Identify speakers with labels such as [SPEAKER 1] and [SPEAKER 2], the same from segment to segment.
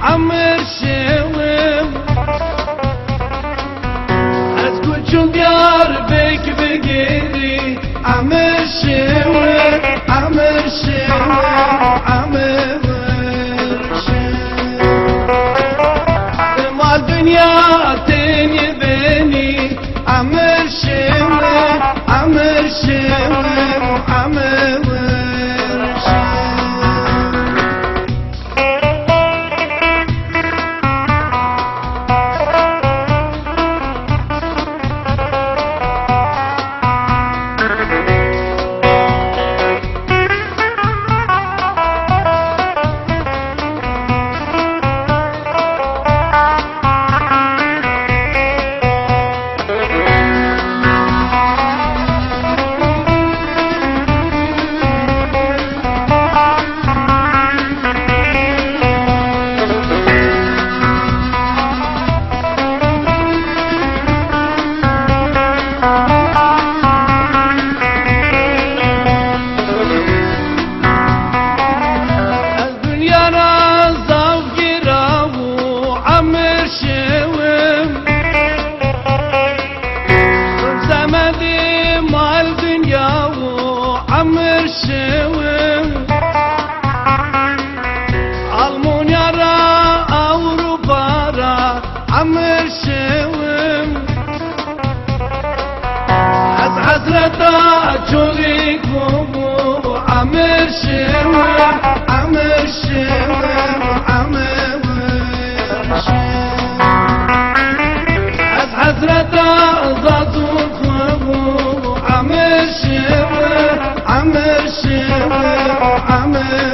[SPEAKER 1] عمر شوم أتقول شو ديار بك بقيري عمر شوم عمر شوم عمر شوم ما الدنيا تاني بيني عمر شوم عمر شوم عمر عمر شوم ألمانيا را أوروبا را عمر شوم از حسرتا چوری کوبو عمر شوم عمر شوم عمر شوم از حسرتا زادو کوبو عمر شوم عمر شوم عمر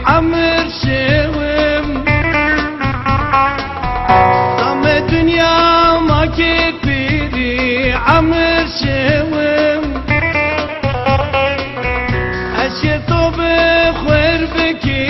[SPEAKER 1] عمر شوم ضم الدنيا ما كبيري عمر شوم أشيطو بخير بكي